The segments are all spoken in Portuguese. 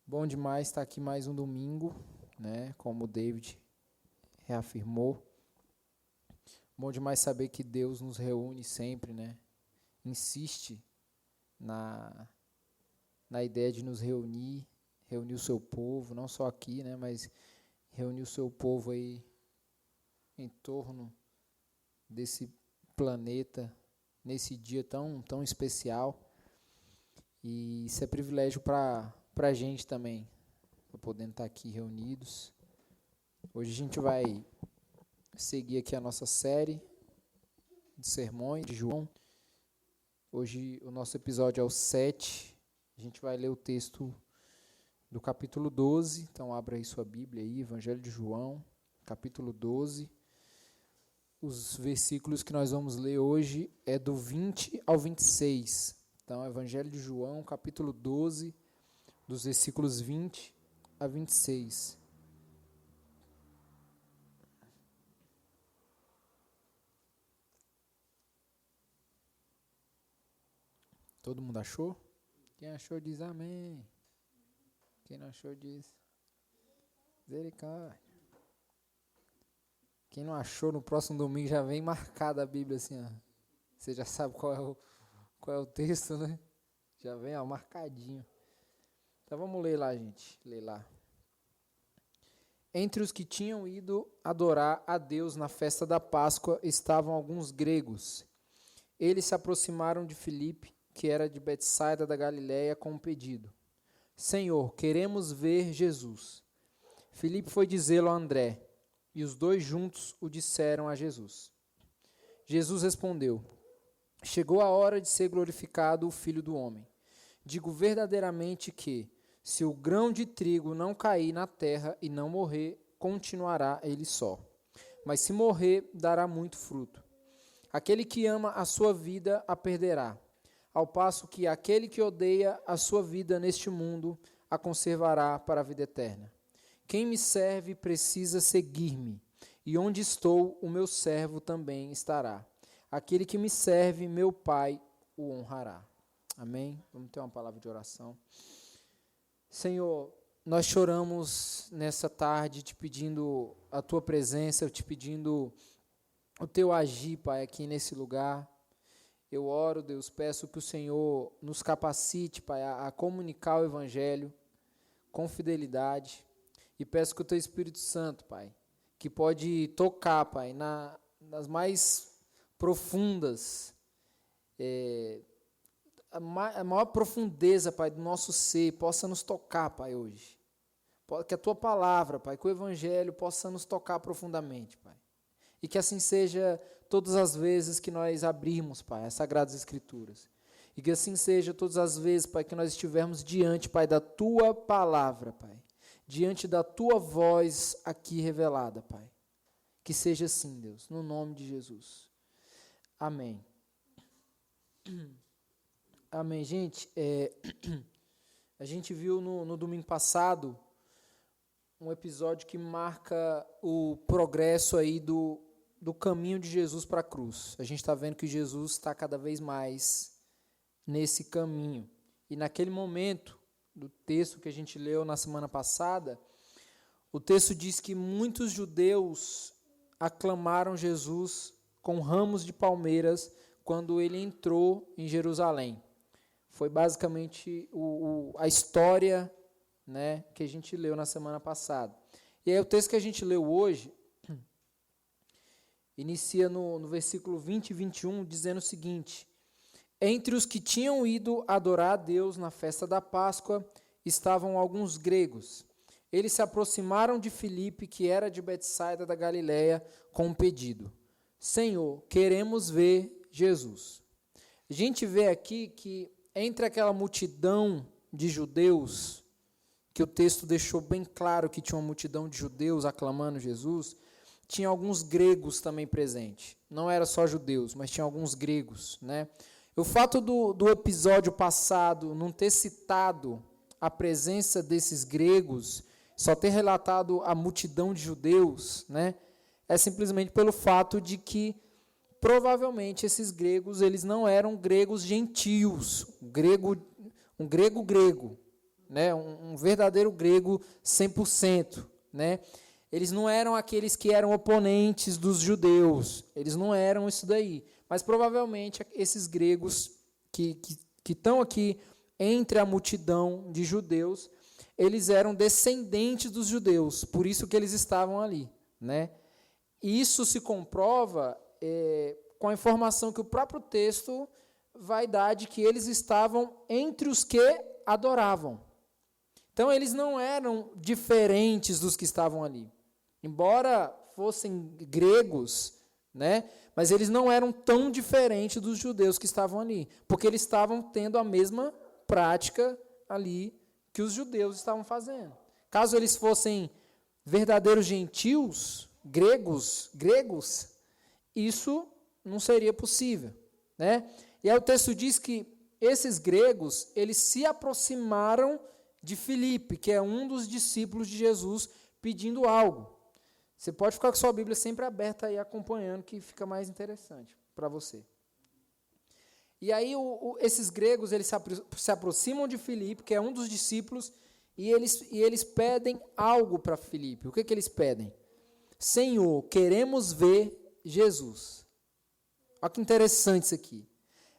Bom demais estar aqui mais um domingo, né? Como o David reafirmou. Bom demais saber que Deus nos reúne sempre, né? Insiste na ideia de nos reunir o seu povo, não só aqui, né? Mas reunir o seu povo aí em torno desse planeta, nesse dia tão especial. E isso é privilégio para a gente também, podendo estar aqui reunidos. Hoje a gente vai seguir aqui a nossa série de sermões de João. Hoje o nosso episódio é o 7. A gente vai ler o texto do capítulo 12. Então abra aí sua Bíblia aí, Evangelho de João, capítulo 12. Os versículos que nós vamos ler hoje é do 20 ao 26. Então, Evangelho de João, capítulo 12, dos versículos 20 a 26. Todo mundo achou? Quem achou diz amém. Quem não achou diz misericórdia. Quem não achou, no próximo domingo já vem marcada a Bíblia assim, ó. Você já sabe qual é o texto, né? Já vem, ó, marcadinho. Então vamos ler lá, gente. Ler lá. Entre os que tinham ido adorar a Deus na festa da Páscoa estavam alguns gregos. Eles se aproximaram de Filipe, que era de Betsaida da Galileia, com um pedido: Senhor, queremos ver Jesus. Filipe foi dizê-lo a André, e os dois juntos o disseram a Jesus. Jesus respondeu: Chegou a hora de ser glorificado o Filho do Homem. Digo verdadeiramente que, se o grão de trigo não cair na terra e não morrer, continuará ele só. Mas se morrer, dará muito fruto. Aquele que ama a sua vida a perderá, ao passo que aquele que odeia a sua vida neste mundo a conservará para a vida eterna. Quem me serve precisa seguir-me, e onde estou, o meu servo também estará. Aquele que me serve, meu Pai o honrará. Amém? Vamos ter uma palavra de oração. Senhor, nós choramos nessa tarde te pedindo a tua presença, te pedindo o teu agir, Pai, aqui nesse lugar. Eu oro, Deus, peço que o Senhor nos capacite, Pai, a comunicar o Evangelho com fidelidade. E peço que o teu Espírito Santo, Pai, que pode tocar, Pai, nas mais profundas, a maior profundeza, Pai, do nosso ser, possa nos tocar, Pai, hoje. Que a tua palavra, Pai, que o Evangelho possa nos tocar profundamente, Pai. E que assim seja todas as vezes que nós abrirmos, Pai, as Sagradas Escrituras. E que assim seja todas as vezes, Pai, que nós estivermos diante, Pai, da tua palavra, Pai. Diante da tua voz aqui revelada, Pai. Que seja assim, Deus, no nome de Jesus. Amém. Amém, gente. A gente viu no domingo passado um episódio que marca o progresso aí do caminho de Jesus para a cruz. A gente está vendo que Jesus está cada vez mais nesse caminho. E naquele momento do texto que a gente leu na semana passada, o texto diz que muitos judeus aclamaram Jesus com ramos de palmeiras quando ele entrou em Jerusalém. Foi basicamente a história, né, que a gente leu na semana passada. E aí o texto que a gente leu hoje inicia no versículo 20 e 21, dizendo o seguinte: Entre os que tinham ido adorar a Deus na festa da Páscoa estavam alguns gregos. Eles se aproximaram de Filipe, que era de Betsaida da Galileia, com um pedido: Senhor, queremos ver Jesus. A gente vê aqui que entre aquela multidão de judeus, que o texto deixou bem claro que tinha uma multidão de judeus aclamando Jesus, tinha alguns gregos também presentes. Não era só judeus, mas tinha alguns gregos, né? O fato do episódio passado não ter citado a presença desses gregos, só ter relatado a multidão de judeus, né, é simplesmente pelo fato de que provavelmente esses gregos eles não eram gregos gentios, um grego, né? Um verdadeiro grego 100%, né? Eles não eram aqueles que eram oponentes dos judeus, eles não eram isso daí. Mas provavelmente esses gregos que estão aqui entre a multidão de judeus, eles eram descendentes dos judeus, por isso que eles estavam ali, né? Isso se comprova com a informação que o próprio texto vai dar de que eles estavam entre os que adoravam. Então, eles não eram diferentes dos que estavam ali. Embora fossem gregos, né, mas eles não eram tão diferentes dos judeus que estavam ali, porque eles estavam tendo a mesma prática ali que os judeus estavam fazendo. Caso eles fossem verdadeiros gentios, gregos, isso não seria possível, né? E aí o texto diz que esses gregos, eles se aproximaram de Filipe, que é um dos discípulos de Jesus, pedindo algo. Você pode ficar com sua Bíblia sempre aberta aí, acompanhando, que fica mais interessante para você. E aí esses gregos, eles se aproximam de Filipe, que é um dos discípulos, e eles pedem algo para Filipe. O que eles pedem? Senhor, queremos ver Jesus. Olha que interessante isso aqui.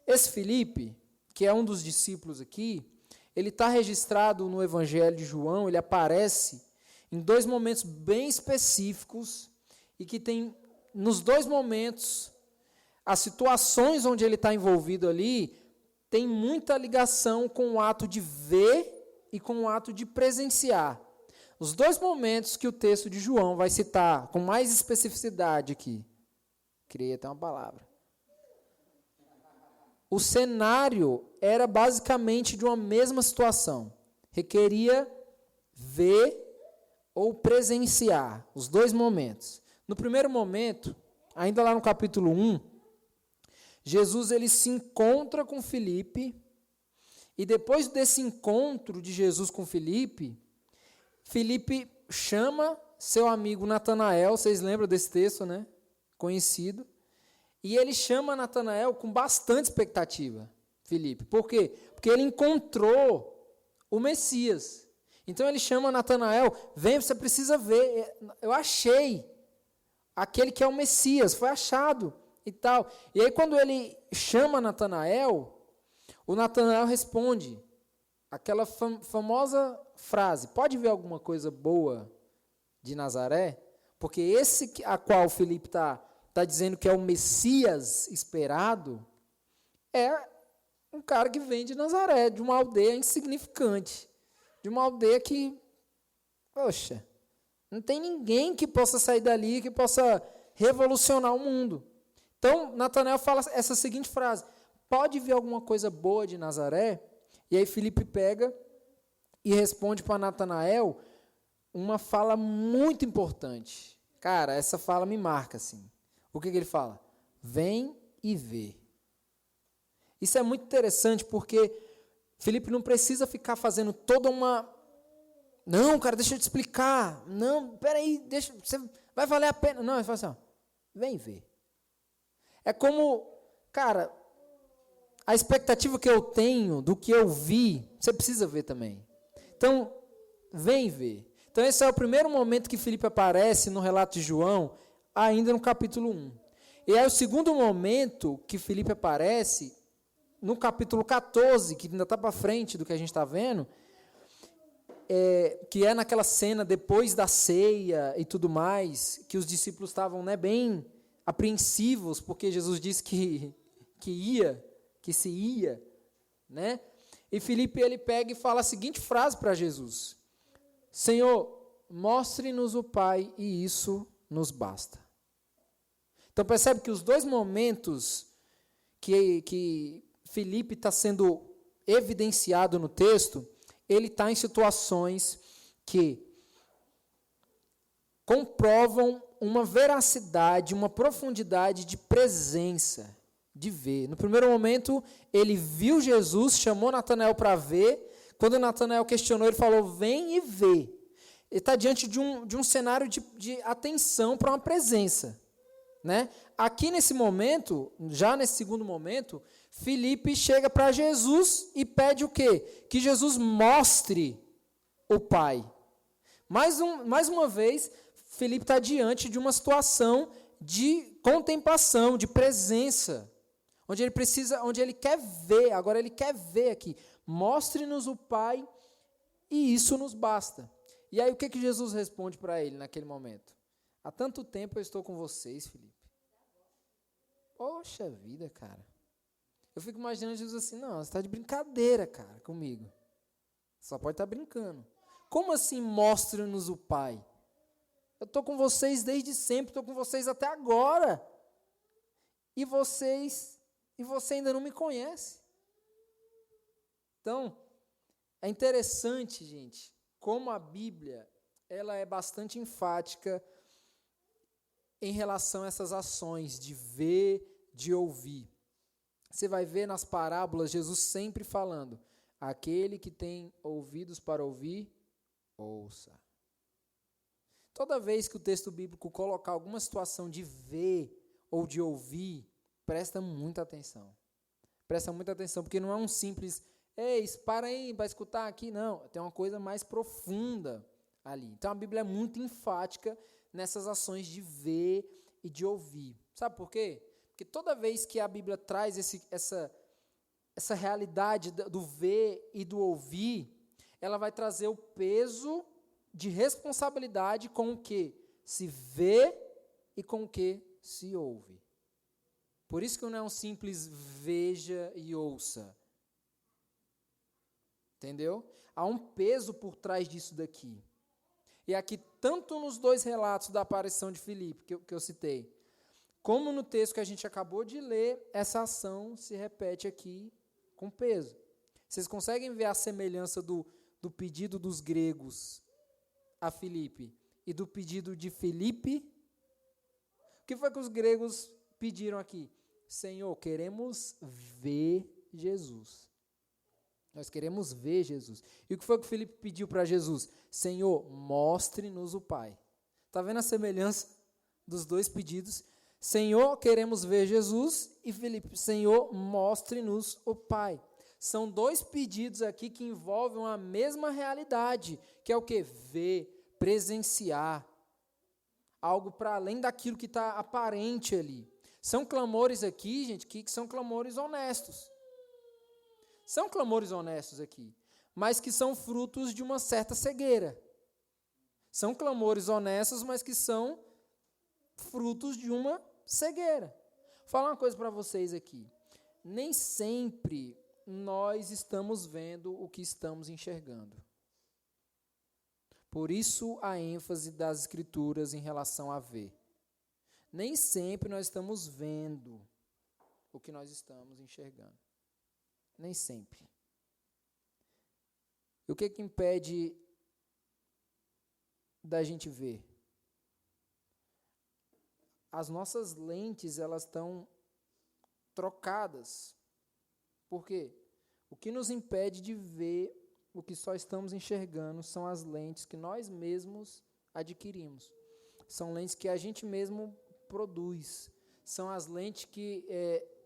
Esse Filipe, que é um dos discípulos aqui, ele está registrado no Evangelho de João, ele aparece em dois momentos bem específicos, e que tem, nos dois momentos, as situações onde ele está envolvido ali, tem muita ligação com o ato de ver e com o ato de presenciar. Os dois momentos que o texto de João vai citar com mais especificidade aqui, criei até uma palavra. O cenário era basicamente de uma mesma situação. Requeria ver ou presenciar, os dois momentos. No primeiro momento, ainda lá no capítulo 1, Jesus ele se encontra com Filipe, e depois desse encontro de Jesus com Filipe, Filipe chama seu amigo Natanael, vocês lembram desse texto, né? Conhecido. E ele chama Natanael com bastante expectativa, Filipe. Por quê? Porque ele encontrou o Messias. Então ele chama Natanael, vem, você precisa ver, eu achei aquele que é o Messias, foi achado e tal. E aí quando ele chama Natanael, o Natanael responde aquela famosa frase, pode ver alguma coisa boa de Nazaré? Porque esse a qual Filipe está dizendo que é o Messias esperado, é um cara que vem de Nazaré, de uma aldeia insignificante, de uma aldeia que, poxa, não tem ninguém que possa sair dali, que possa revolucionar o mundo. Então, Natanael fala essa seguinte frase, pode ver alguma coisa boa de Nazaré? E aí Filipe pega e responde para Natanael uma fala muito importante. Cara, essa fala me marca, assim. O que ele fala? Vem e vê. Isso é muito interessante porque Filipe não precisa ficar fazendo toda uma... Não, cara, deixa eu te explicar. Não, peraí, deixa, você vai valer a pena. Não, ele fala assim, ó, vem ver. É como, cara, a expectativa que eu tenho do que eu vi, você precisa ver também. Então, vem ver. Então, esse é o primeiro momento que Filipe aparece no relato de João, ainda no capítulo 1. E aí o segundo momento que Filipe aparece, no capítulo 14, que ainda está para frente do que a gente está vendo, que é naquela cena depois da ceia e tudo mais, que os discípulos estavam, né, bem apreensivos, porque Jesus disse que se ia, né? E Filipe, ele pega e fala a seguinte frase para Jesus, Senhor, mostre-nos o Pai e isso nos basta. Então percebe que os dois momentos que Filipe está sendo evidenciado no texto, ele está em situações que comprovam uma veracidade, uma profundidade de presença, de ver. No primeiro momento, ele viu Jesus, chamou Natanael para ver. Quando Natanael questionou, ele falou, vem e vê. Ele está diante de um cenário de atenção para uma presença. Né? Aqui nesse momento, já nesse segundo momento, Filipe chega para Jesus e pede o quê? Que Jesus mostre o Pai. Mais uma vez, Filipe está diante de uma situação de contemplação, de presença, onde ele quer ver, agora ele quer ver aqui. Mostre-nos o Pai e isso nos basta. E aí o que Jesus responde para ele naquele momento? Há tanto tempo eu estou com vocês, Filipe. Poxa vida, cara. Eu fico imaginando Jesus assim, não, você está de brincadeira, cara, comigo. Só pode estar brincando. Como assim mostre-nos o Pai? Eu estou com vocês desde sempre, estou com vocês até agora. E você ainda não me conhece. Então, é interessante, gente, como a Bíblia ela é bastante enfática em relação a essas ações de ver, de ouvir. Você vai ver nas parábolas Jesus sempre falando, aquele que tem ouvidos para ouvir, ouça. Toda vez que o texto bíblico colocar alguma situação de ver ou de ouvir, presta muita atenção. Presta muita atenção, porque não é um simples, ei, para aí, vai escutar aqui, não. Tem uma coisa mais profunda ali. Então a Bíblia é muito enfática nessas ações de ver e de ouvir. Sabe por quê? Porque toda vez que a Bíblia traz essa realidade do ver e do ouvir, ela vai trazer o peso de responsabilidade com o que se vê e com o que se ouve. Por isso que não é um simples veja e ouça. Entendeu? Há um peso por trás disso daqui. E aqui, tanto nos dois relatos da aparição de Filipe, que eu citei, como no texto que a gente acabou de ler, essa ação se repete aqui com peso. Vocês conseguem ver a semelhança do pedido dos gregos a Filipe e do pedido de Filipe? O que foi que os gregos pediram aqui? Senhor, queremos ver Jesus. Nós queremos ver Jesus. E o que foi que Filipe pediu para Jesus? Senhor, mostre-nos o Pai. Está vendo a semelhança dos dois pedidos? Senhor, queremos ver Jesus. E Filipe, Senhor, mostre-nos o Pai. São dois pedidos aqui que envolvem a mesma realidade, que é o quê? Ver, presenciar. Algo para além daquilo que está aparente ali. São clamores aqui, gente, que são clamores honestos. São clamores honestos aqui, mas que são frutos de uma certa cegueira. São clamores honestos, mas que são frutos de uma cegueira. Vou falar uma coisa para vocês aqui. Nem sempre nós estamos vendo o que estamos enxergando. Por isso a ênfase das Escrituras em relação a ver. Nem sempre nós estamos vendo o que nós estamos enxergando. Nem sempre. E o que impede da gente ver? As nossas lentes, elas estão trocadas. Por quê? O que nos impede de ver o que só estamos enxergando são as lentes que nós mesmos adquirimos. São lentes que a gente mesmo produz. São as lentes que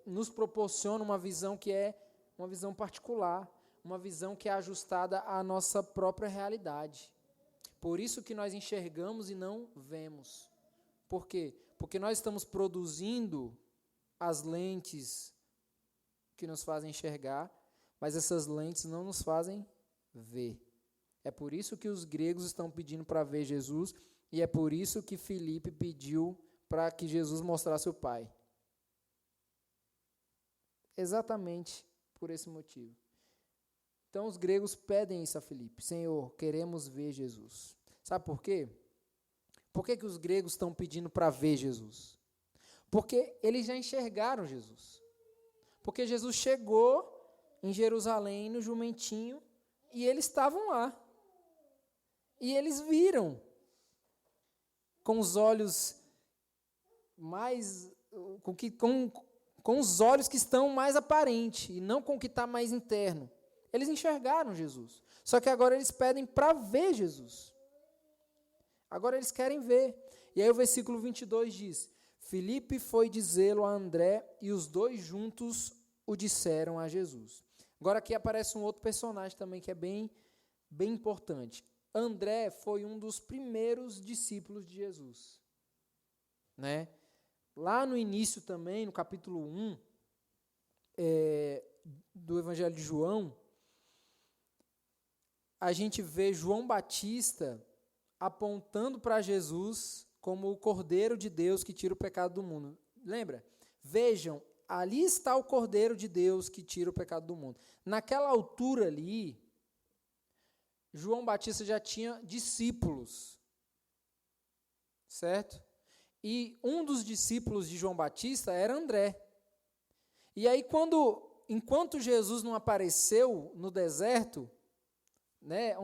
nos proporcionam uma visão que é uma visão particular, uma visão que é ajustada à nossa própria realidade. Por isso que nós enxergamos e não vemos. Por quê? Porque nós estamos produzindo as lentes que nos fazem enxergar, mas essas lentes não nos fazem ver. É por isso que os gregos estão pedindo para ver Jesus, e é por isso que Filipe pediu para que Jesus mostrasse o Pai. Exatamente por esse motivo. Então os gregos pedem isso a Filipe. Senhor, queremos ver Jesus. Sabe por quê? Por que os gregos estão pedindo para ver Jesus? Porque eles já enxergaram Jesus. Porque Jesus chegou em Jerusalém, no jumentinho, e eles estavam lá. E eles viram com os olhos mais... com os olhos que estão mais aparentes, e não com o que está mais interno. Eles enxergaram Jesus. Só que agora eles pedem para ver Jesus. Agora eles querem ver. E aí o versículo 22 diz, Filipe foi dizê-lo a André, e os dois juntos o disseram a Jesus. Agora aqui aparece um outro personagem também que é bem bem importante. André foi um dos primeiros discípulos de Jesus, né? Lá no início também, no capítulo 1 do Evangelho de João, a gente vê João Batista apontando para Jesus como o Cordeiro de Deus que tira o pecado do mundo. Lembra? Vejam, ali está o Cordeiro de Deus que tira o pecado do mundo. Naquela altura ali, João Batista já tinha discípulos, certo? E um dos discípulos de João Batista era André. E aí, enquanto Jesus não apareceu no deserto, né,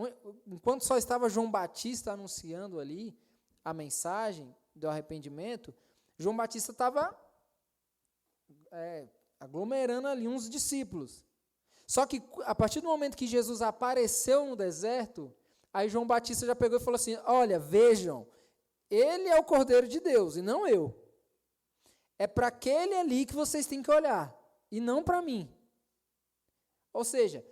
enquanto só estava João Batista anunciando ali a mensagem do arrependimento, João Batista estava aglomerando ali uns discípulos. Só que a partir do momento que Jesus apareceu no deserto, aí João Batista já pegou e falou assim: olha, vejam, ele é o Cordeiro de Deus e não eu. É para aquele ali que vocês têm que olhar e não para mim. Ou seja,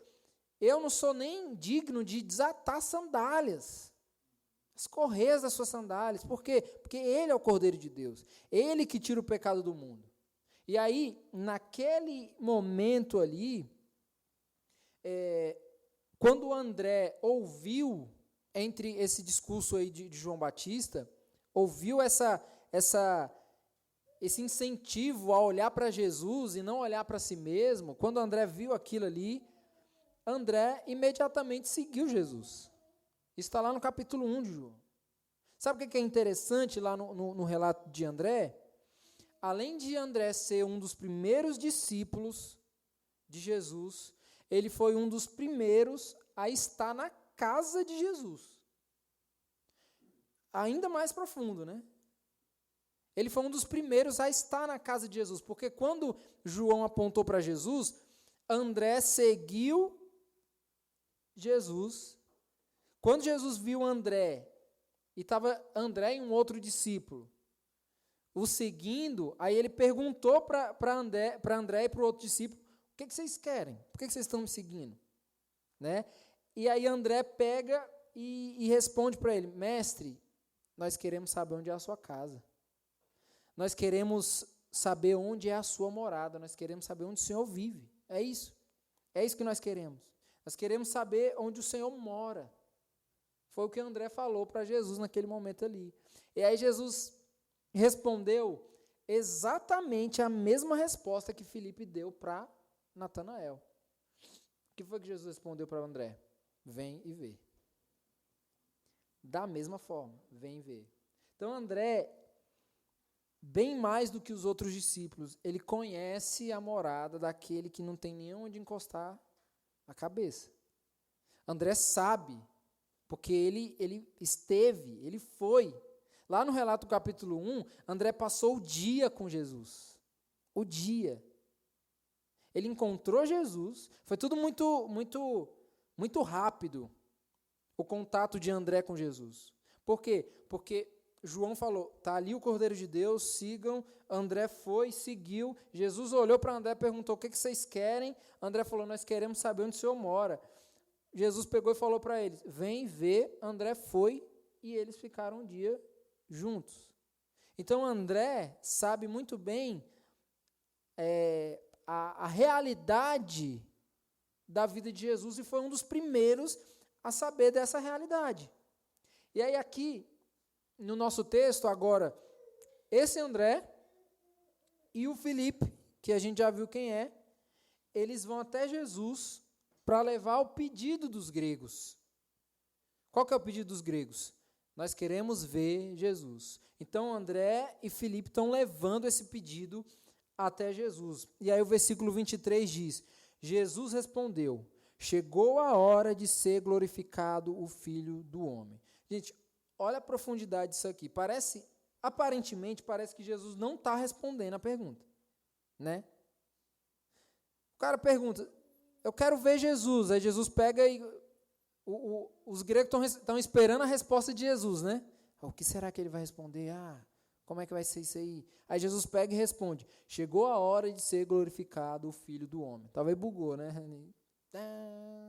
eu não sou nem digno de desatar sandálias, as correias das suas sandálias. Por quê? Porque ele é o Cordeiro de Deus, ele que tira o pecado do mundo. E aí, naquele momento ali, quando André ouviu, entre esse discurso aí de João Batista, ouviu esse incentivo a olhar para Jesus e não olhar para si mesmo, quando André viu aquilo ali, André imediatamente seguiu Jesus. Isso está lá no capítulo 1 de João. Sabe o que é interessante lá no relato de André? Além de André ser um dos primeiros discípulos de Jesus, ele foi um dos primeiros a estar na casa de Jesus. Ainda mais profundo, né? Ele foi um dos primeiros a estar na casa de Jesus, porque quando João apontou para Jesus, André seguiu Jesus. Quando Jesus viu André, e estava André e um outro discípulo o seguindo, aí ele perguntou para André e para o outro discípulo: o que vocês querem? Por que vocês estão me seguindo? Né? E aí André pega e responde para ele: mestre, nós queremos saber onde é a sua casa. Nós queremos saber onde é a sua morada. Nós queremos saber onde o Senhor vive. É isso. É isso que nós queremos. Nós queremos saber onde o Senhor mora. Foi o que André falou para Jesus naquele momento ali. E aí Jesus respondeu exatamente a mesma resposta que Filipe deu para Natanael. O que foi que Jesus respondeu para André? Vem e vê. Da mesma forma, vem e vê. Então André, bem mais do que os outros discípulos, ele conhece a morada daquele que não tem nem onde encostar a cabeça. André sabe, porque ele esteve, ele foi. Lá no relato do capítulo 1, André passou o dia com Jesus. O dia. Ele encontrou Jesus, foi tudo muito rápido, o contato de André com Jesus. Por quê? Porque João falou, está ali o Cordeiro de Deus, sigam. André foi, seguiu. Jesus olhou para André e perguntou: o que vocês querem? André falou: nós queremos saber onde o Senhor mora. Jesus pegou e falou para eles: vem ver. André foi e eles ficaram um dia juntos. Então André sabe muito bem a realidade da vida de Jesus e foi um dos primeiros a saber dessa realidade. E aí aqui, no nosso texto agora, esse André e o Filipe, que a gente já viu quem é, eles vão até Jesus para levar o pedido dos gregos. Qual que é o pedido dos gregos? Nós queremos ver Jesus. Então André e Filipe estão levando esse pedido até Jesus. E aí o versículo 23 diz: Jesus respondeu: chegou a hora de ser glorificado o Filho do Homem. Gente, olha a profundidade disso aqui. Aparentemente parece que Jesus não está respondendo a pergunta, né? O cara pergunta: eu quero ver Jesus. Aí Jesus pega e os gregos estão esperando a resposta de Jesus, né? O que será que ele vai responder? Como é que vai ser isso aí? Aí Jesus pega e responde: chegou a hora de ser glorificado o Filho do Homem. Talvez bugou, né?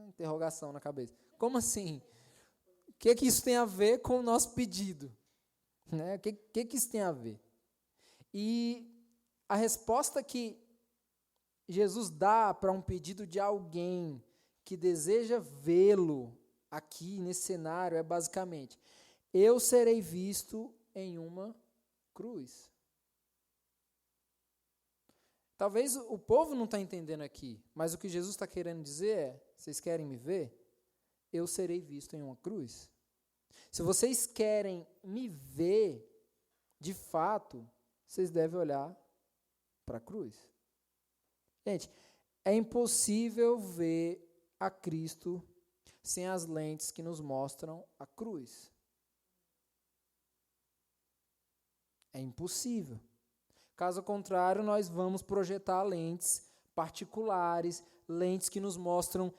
Interrogação na cabeça. Como assim? O que isso tem a ver com o nosso pedido? Né? O que isso tem a ver? E a resposta que Jesus dá para um pedido de alguém que deseja vê-lo aqui nesse cenário é basicamente: eu serei visto em uma cruz. Talvez o povo não está entendendo aqui, mas o que Jesus está querendo dizer é: vocês querem me ver? Eu serei visto em uma cruz. Se vocês querem me ver, de fato, vocês devem olhar para a cruz. Gente, é impossível ver a Cristo sem as lentes que nos mostram a cruz. É impossível. Caso contrário, nós vamos projetar lentes particulares, lentes que nos mostram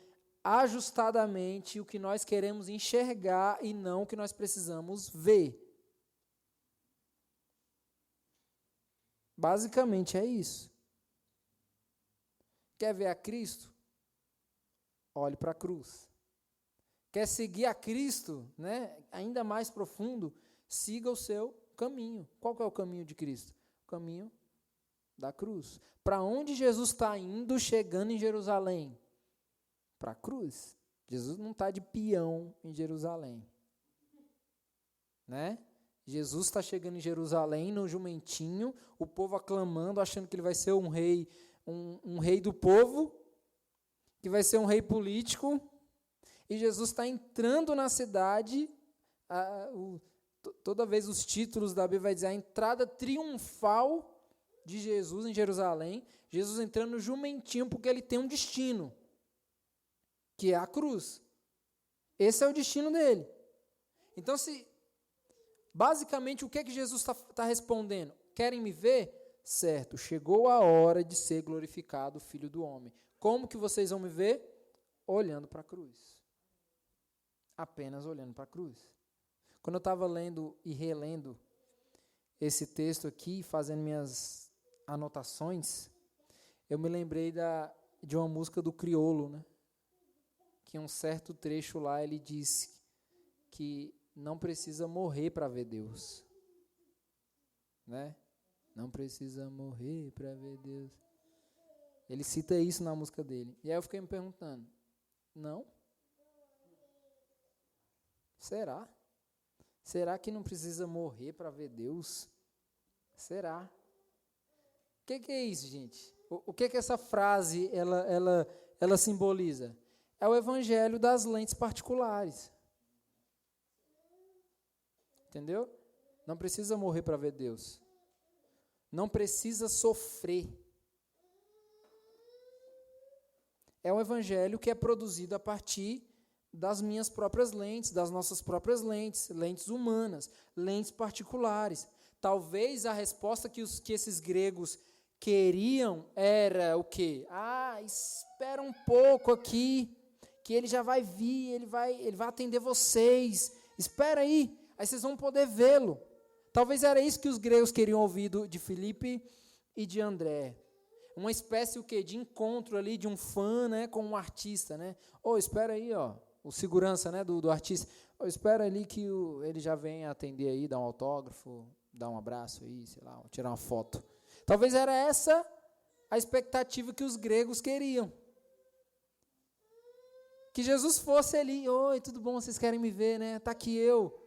ajustadamente o que nós queremos enxergar e não o que nós precisamos ver. Basicamente é isso. Quer ver a Cristo? Olhe para a cruz. Quer seguir a Cristo, né, ainda mais profundo? Siga o seu caminho. Qual que é o caminho de Cristo? O caminho da cruz. Para onde Jesus está indo chegando em Jerusalém? Para a cruz. Jesus não está de peão em Jerusalém. Né? Jesus está chegando em Jerusalém no jumentinho, o povo aclamando, achando que ele vai ser um rei, um rei do povo, que vai ser um rei político, e Jesus está entrando na cidade, toda vez os títulos da Bíblia vai dizer a entrada triunfal de Jesus em Jerusalém, Jesus entrando no jumentinho porque ele tem um destino, que é a cruz. Esse é o destino dele. Então, basicamente, o que Jesus está respondendo? Querem me ver? Certo, chegou a hora de ser glorificado o Filho do Homem. Como que vocês vão me ver? Olhando para a cruz. Apenas olhando para a cruz. Quando eu estava lendo e relendo esse texto aqui, fazendo minhas anotações, eu me lembrei de uma música do Criolo, né? Que um certo trecho lá ele diz que não precisa morrer para ver Deus, né? Não precisa morrer para ver Deus. Ele cita isso na música dele. E aí eu fiquei me perguntando, não? Será? Será que não precisa morrer para ver Deus? Será? O que é isso, gente? O que essa frase ela simboliza? É o evangelho das lentes particulares. Entendeu? Não precisa morrer para ver Deus. Não precisa sofrer. É um evangelho que é produzido a partir das minhas próprias lentes, das nossas próprias lentes, lentes humanas, lentes particulares. Talvez a resposta que esses gregos queriam era o quê? Espera um pouco aqui, que ele já vai vir, ele vai atender vocês. Espera aí vocês vão poder vê-lo. Talvez era isso que os gregos queriam ouvir de Filipe e de André. Uma espécie de encontro ali de um fã, né, com um artista, né? Espera aí, o segurança, né, do artista. Espera ali que ele já vem atender aí, dar um autógrafo, dar um abraço aí, sei lá, tirar uma foto. Talvez era essa a expectativa que os gregos queriam. Que Jesus fosse ali, oi, tudo bom, vocês querem me ver, né? Está aqui eu.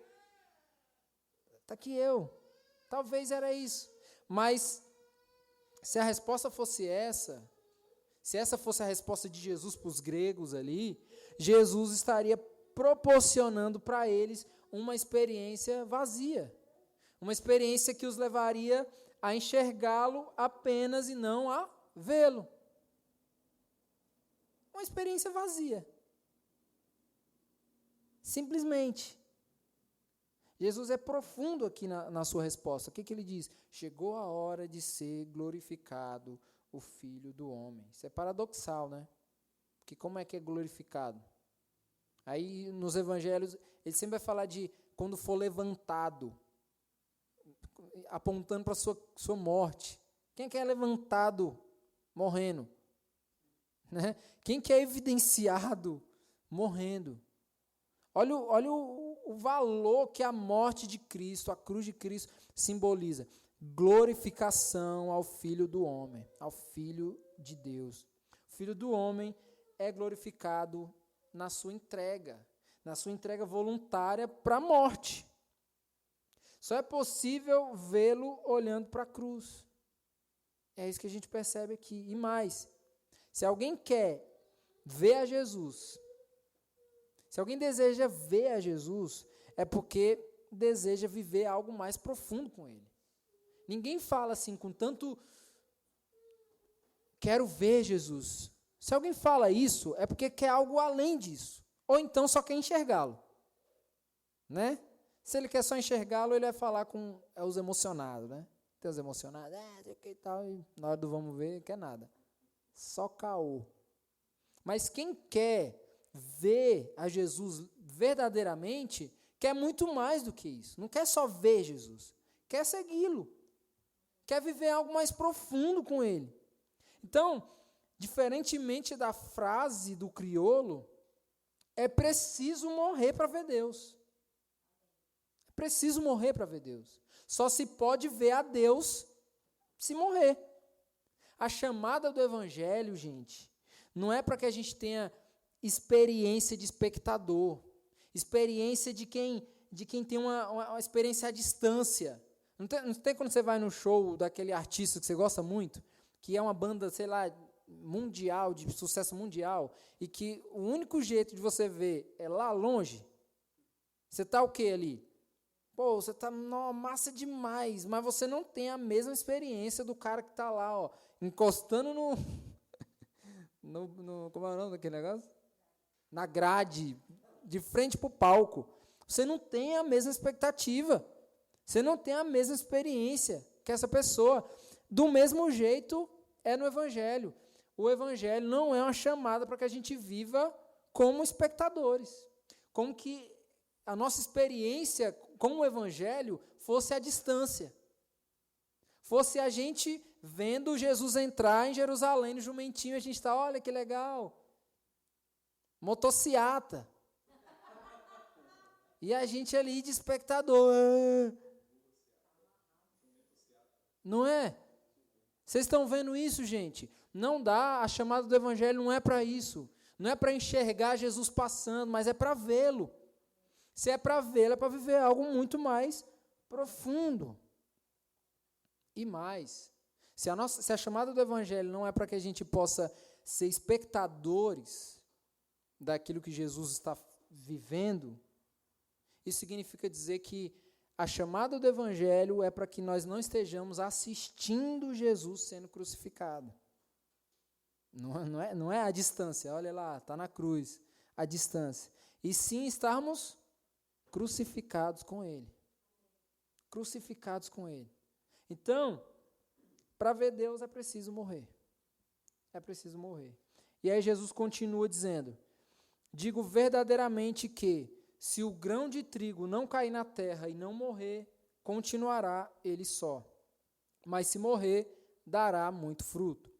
Talvez era isso. Mas se a resposta fosse essa, se essa fosse a resposta de Jesus para os gregos ali, Jesus estaria proporcionando para eles uma experiência vazia. Uma experiência que os levaria a enxergá-lo apenas e não a vê-lo. Uma experiência vazia. Simplesmente. Jesus é profundo aqui na sua resposta. O que ele diz? Chegou a hora de ser glorificado o Filho do Homem. Isso é paradoxal, né? Porque como é que é glorificado? Aí nos evangelhos, ele sempre vai falar de quando for levantado, apontando para a sua morte. Quem é que é levantado morrendo? né? Quem que é evidenciado morrendo? Olha o valor que a morte de Cristo, a cruz de Cristo, simboliza. Glorificação ao Filho do homem, ao Filho de Deus. O Filho do homem é glorificado na sua entrega voluntária para a morte. Só é possível vê-lo olhando para a cruz. É isso que a gente percebe aqui. E mais, se alguém quer ver a Jesus, se alguém deseja ver a Jesus, é porque deseja viver algo mais profundo com Ele. Ninguém fala assim com tanto, quero ver Jesus. Se alguém fala isso, é porque quer algo além disso. Ou então só quer enxergá-lo. Né? Se ele quer só enxergá-lo, ele vai falar com os emocionados, né? Tem os emocionados, e tal, e na hora do vamos ver, quer nada. Só caô. Mas quem quer ver a Jesus verdadeiramente, quer muito mais do que isso. Não quer só ver Jesus, quer segui-lo. Quer viver algo mais profundo com ele. Então, diferentemente da frase do crioulo, é preciso morrer para ver Deus. É preciso morrer para ver Deus. Só se pode ver a Deus se morrer. A chamada do Evangelho, gente, não é para que a gente tenha experiência de espectador, experiência de quem tem uma experiência à distância. Não tem quando você vai no show daquele artista que você gosta muito, que é uma banda, sei lá, mundial, de sucesso mundial, e que o único jeito de você ver é lá longe. Você está o quê ali? Pô, você está massa demais, mas você não tem a mesma experiência do cara que está lá, ó, encostando como é o nome daquele negócio? Na grade, de frente para o palco. Você não tem a mesma expectativa. Você não tem a mesma experiência que essa pessoa. Do mesmo jeito é no Evangelho. O Evangelho não é uma chamada para que a gente viva como espectadores. Como que a nossa experiência com o Evangelho fosse à distância. Fosse a gente vendo Jesus entrar em Jerusalém no jumentinho, a gente está, olha que legal. Motociata. E a gente ali de espectador. Não é? Vocês estão vendo isso, gente? Não dá, a chamada do Evangelho não é para isso. Não é para enxergar Jesus passando, mas é para vê-lo. Se é para vê-lo, é para viver algo muito mais profundo. E mais, se a chamada do Evangelho não é para que a gente possa ser espectadores daquilo que Jesus está vivendo, isso significa dizer que a chamada do Evangelho é para que nós não estejamos assistindo Jesus sendo crucificado. Não é a distância, olha lá, está na cruz, a distância. E sim estarmos crucificados com Ele. Crucificados com Ele. Então, para ver Deus é preciso morrer. É preciso morrer. E aí Jesus continua dizendo, digo verdadeiramente que, se o grão de trigo não cair na terra e não morrer, continuará ele só. Mas se morrer, dará muito fruto.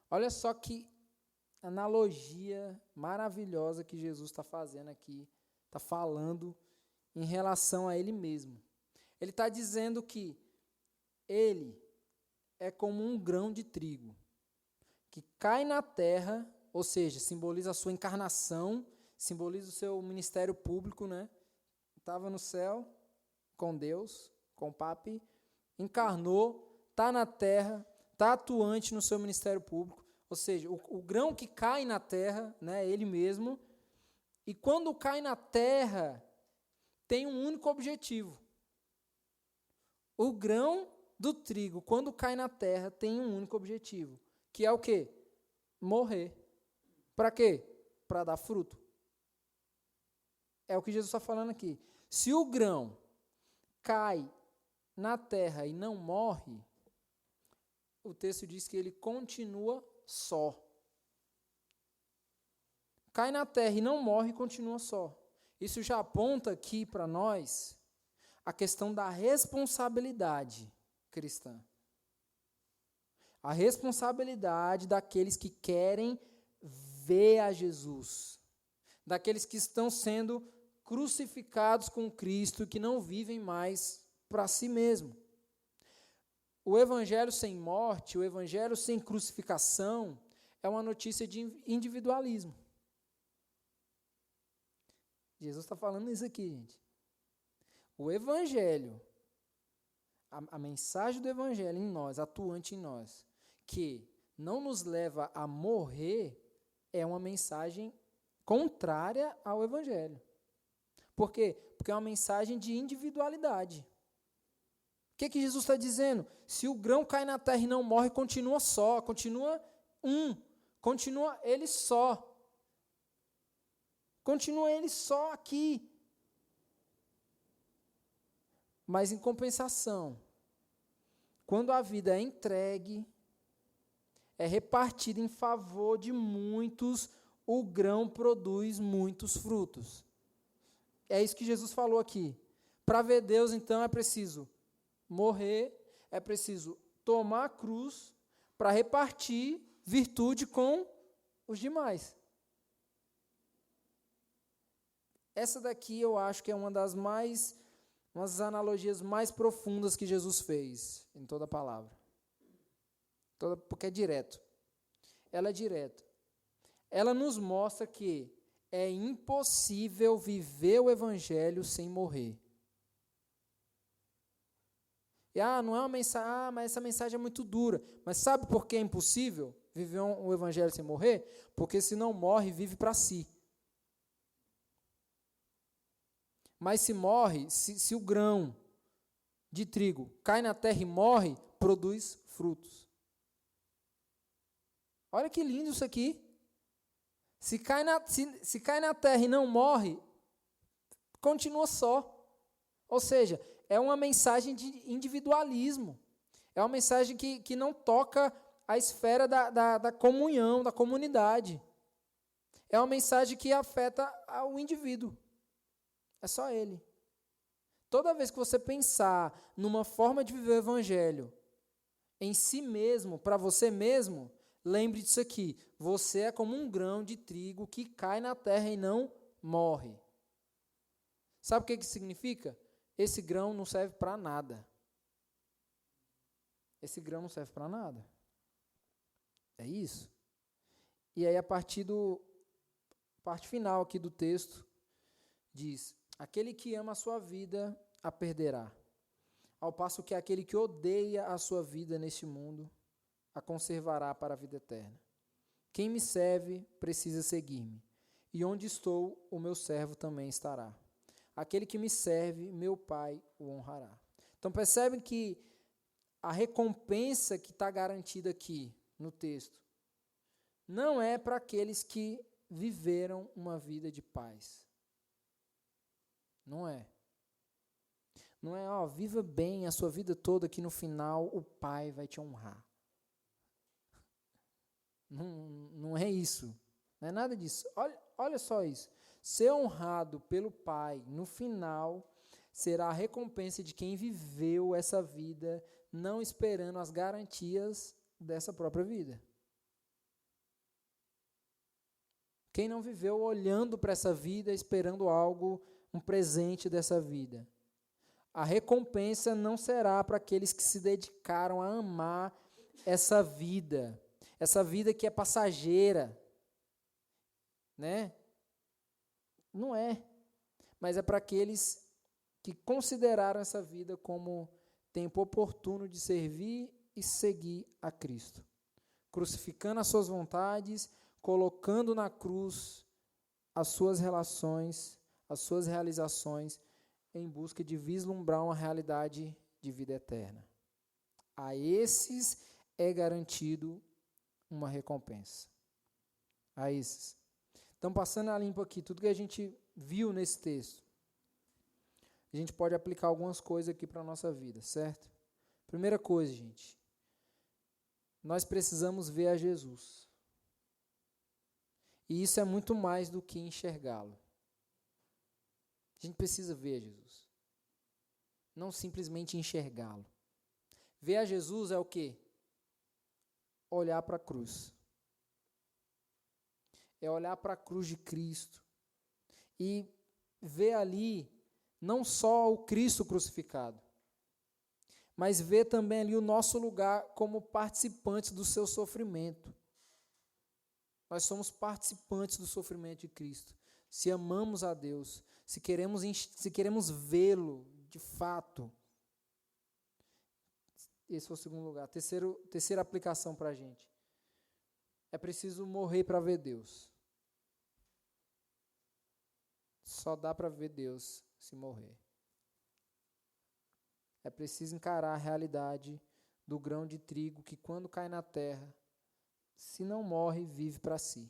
Olha só que analogia maravilhosa que Jesus está fazendo aqui, está falando em relação a Ele mesmo. Ele está dizendo que Ele é como um grão de trigo, que cai na terra, ou seja, simboliza a sua encarnação, simboliza o seu ministério público, né? Estava no céu com Deus, com o Papi, encarnou, está na terra, está atuante no seu ministério público, ou seja, o grão que cai na terra, né, ele mesmo, e quando cai na terra, tem um único objetivo. O grão do trigo, quando cai na terra, tem um único objetivo, que é o quê? Morrer. Para quê? Para dar fruto. É o que Jesus está falando aqui. Se o grão cai na terra e não morre, o texto diz que ele continua só. Cai na terra e não morre, continua só. Isso já aponta aqui para nós a questão da responsabilidade cristã. A responsabilidade daqueles que querem vê a Jesus, daqueles que estão sendo crucificados com Cristo, que não vivem mais para si mesmo. O evangelho sem morte, o evangelho sem crucificação, é uma notícia de individualismo. Jesus está falando isso aqui, gente. O evangelho, a mensagem do evangelho em nós, atuante em nós, que não nos leva a morrer, é uma mensagem contrária ao evangelho. Por quê? Porque é uma mensagem de individualidade. O que Jesus está dizendo? Se o grão cai na terra e não morre, continua só, continua continua ele só. Continua ele só aqui. Mas em compensação, quando a vida é entregue, é repartida em favor de muitos, o grão produz muitos frutos. É isso que Jesus falou aqui. Para ver Deus, então, é preciso morrer, é preciso tomar a cruz para repartir virtude com os demais. Essa daqui eu acho que é uma das analogias mais profundas que Jesus fez em toda a palavra. Porque é direto. Ela é direta. Ela nos mostra que é impossível viver o evangelho sem morrer. E não é uma mensagem, mas essa mensagem é muito dura. Mas sabe por que é impossível viver o evangelho sem morrer? Porque se não morre, vive para si. Mas se morre, se o grão de trigo cai na terra e morre, produz frutos. Olha que lindo isso aqui. Se cai na terra e não morre, continua só. Ou seja, é uma mensagem de individualismo. É uma mensagem que não toca a esfera da comunhão, da comunidade. É uma mensagem que afeta o indivíduo. É só ele. Toda vez que você pensar numa forma de viver o evangelho em si mesmo, para você mesmo, lembre disso aqui. Você é como um grão de trigo que cai na terra e não morre. Sabe o que isso significa? Esse grão não serve para nada. Esse grão não serve para nada. É isso. E aí, a parte final aqui do texto, diz: aquele que ama a sua vida, a perderá. Ao passo que aquele que odeia a sua vida neste mundo, a conservará para a vida eterna. Quem me serve, precisa seguir-me. E onde estou, o meu servo também estará. Aquele que me serve, meu Pai o honrará. Então percebem que a recompensa que está garantida aqui no texto não é para aqueles que viveram uma vida de paz. Não é. Não é, viva bem a sua vida toda que no final o Pai vai te honrar. Não é isso. Não é nada disso. Olha só isso. Ser honrado pelo Pai, no final, será a recompensa de quem viveu essa vida, não esperando as garantias dessa própria vida. Quem não viveu olhando para essa vida, esperando algo, um presente dessa vida. A recompensa não será para aqueles que se dedicaram a amar essa vida que é passageira, né? Não é, mas é para aqueles que consideraram essa vida como tempo oportuno de servir e seguir a Cristo, crucificando as suas vontades, colocando na cruz as suas relações, as suas realizações, em busca de vislumbrar uma realidade de vida eterna. A esses é garantido uma recompensa. A esses. Então, passando a limpo aqui, tudo que a gente viu nesse texto, a gente pode aplicar algumas coisas aqui para a nossa vida, certo? Primeira coisa, gente, nós precisamos ver a Jesus. E isso é muito mais do que enxergá-lo. A gente precisa ver a Jesus. Não simplesmente enxergá-lo. Ver a Jesus é o quê? Olhar para a cruz. é olhar para a cruz de Cristo e ver ali não só o Cristo crucificado, mas ver também ali o nosso lugar como participantes do seu sofrimento. Nós somos participantes do sofrimento de Cristo. Se amamos a Deus, se queremos vê-lo de fato. Esse foi o segundo lugar. Terceira aplicação para a gente. É preciso morrer para ver Deus. Só dá para ver Deus se morrer. É preciso encarar a realidade do grão de trigo que, quando cai na terra, se não morre, vive para si.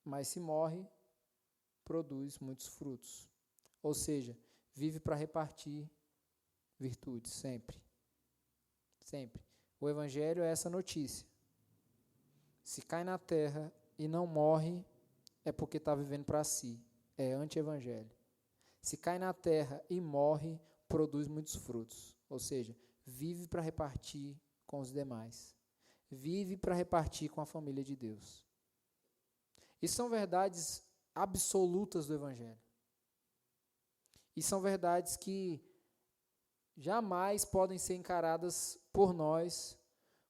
Mas se morre, produz muitos frutos. Ou seja, vive para repartir virtudes, sempre. Sempre. O Evangelho é essa notícia. Se cai na terra e não morre, é porque está vivendo para si. É anti-evangelho. Se cai na terra e morre, produz muitos frutos. Ou seja, vive para repartir com os demais. Vive para repartir com a família de Deus. E são verdades absolutas do Evangelho. E são verdades que jamais podem ser encaradas por nós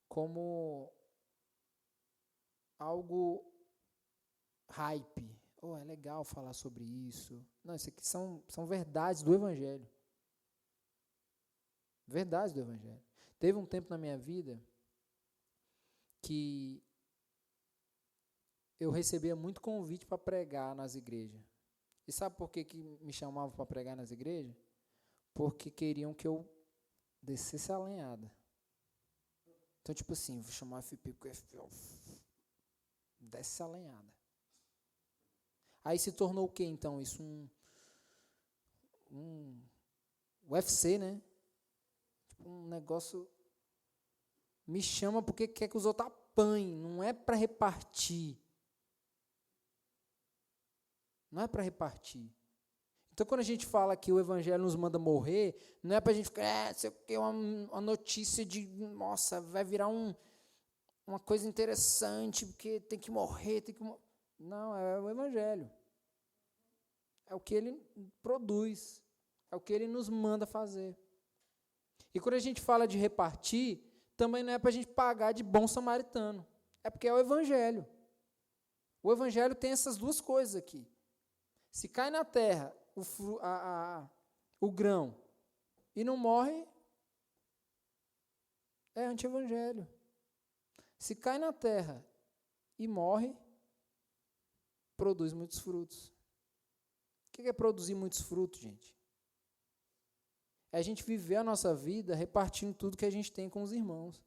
como algo hype. Oh, é legal falar sobre isso. Não, isso aqui são verdades do Evangelho. Verdades do Evangelho. Teve um tempo na minha vida que eu recebia muito convite para pregar nas igrejas. E sabe por que me chamavam para pregar nas igrejas? Porque queriam que eu descesse a lenhada. Então, tipo assim, vou chamar a FP, porque desce a lenhada. Aí se tornou o quê, então? Isso um UFC, né? Tipo um negócio... Me chama porque quer que os outros apanhem, não é para repartir. Não é para repartir. Então, quando a gente fala que o Evangelho nos manda morrer, não é para a gente ficar, sei o quê, uma notícia de, nossa, vai virar uma coisa interessante, porque tem que morrer, Não, é o Evangelho. É o que ele produz, é o que ele nos manda fazer. E quando a gente fala de repartir, também não é para a gente pagar de bom samaritano, é porque é o Evangelho. O Evangelho tem essas duas coisas aqui. Se cai na terra o grão e não morre, é anti-evangelho. Se cai na terra e morre, produz muitos frutos. O que é produzir muitos frutos, gente? É a gente viver a nossa vida repartindo tudo que a gente tem com os irmãos.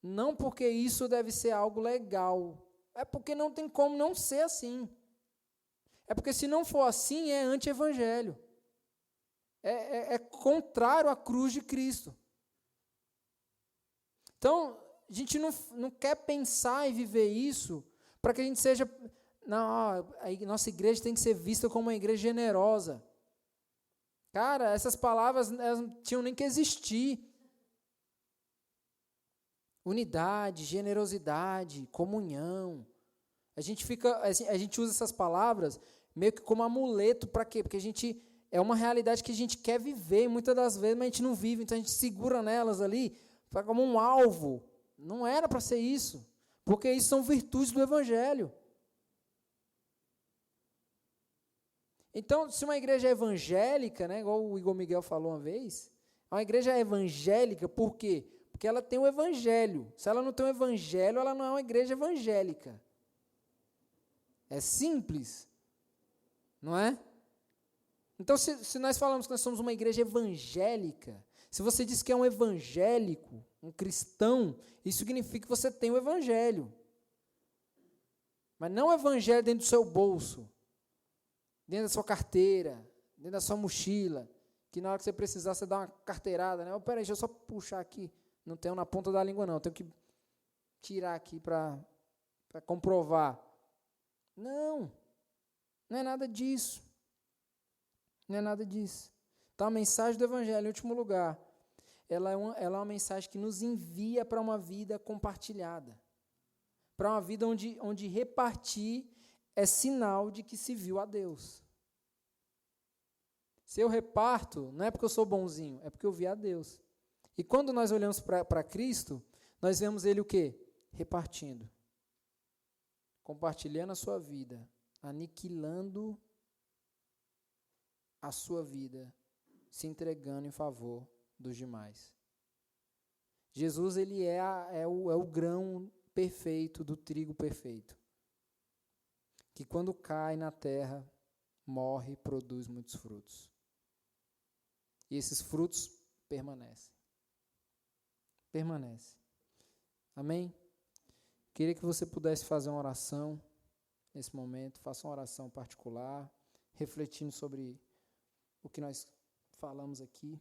Não porque isso deve ser algo legal, é porque não tem como não ser assim. É porque se não for assim, é anti-evangelho. É contrário à cruz de Cristo. Então, a gente não quer pensar e viver isso para que a gente seja... Não, a nossa igreja tem que ser vista como uma igreja generosa. Cara, essas palavras elas não tinham nem que existir. Unidade, generosidade, comunhão. A gente usa essas palavras meio que como amuleto para quê? Porque a gente é uma realidade que a gente quer viver, e muitas das vezes, mas a gente não vive, então a gente segura nelas ali como um alvo. Não era para ser isso, porque isso são virtudes do Evangelho. Então, se uma igreja é evangélica, né, igual o Igor Miguel falou uma vez, uma igreja é evangélica por quê? Porque ela tem o Evangelho. Se ela não tem o Evangelho, ela não é uma igreja evangélica. É simples, não é? Então, se nós falamos que nós somos uma igreja evangélica, se você diz que é um evangélico, um cristão, isso significa que você tem o Evangelho. Mas não o Evangelho dentro do seu bolso, dentro da sua carteira, dentro da sua mochila, que na hora que você precisar, você dá uma carteirada, né? Oh, peraí, deixa eu só puxar aqui. Não tenho na ponta da língua, não. Eu tenho que tirar aqui para comprovar. Não é nada disso. Não é nada disso. Então, a mensagem do Evangelho, em último lugar, ela é uma mensagem que nos envia para uma vida compartilhada, para uma vida onde repartir é sinal de que se viu a Deus. Se eu reparto, não é porque eu sou bonzinho, é porque eu vi a Deus. E quando nós olhamos para Cristo, nós vemos Ele o quê? Repartindo. Compartilhando a sua vida, aniquilando a sua vida, se entregando em favor dos demais. Jesus, ele é o grão perfeito do trigo perfeito, que quando cai na terra, morre e produz muitos frutos. E esses frutos permanecem. Permanecem. Amém? Queria que você pudesse fazer uma oração nesse momento, faça uma oração particular, refletindo sobre o que nós falamos aqui.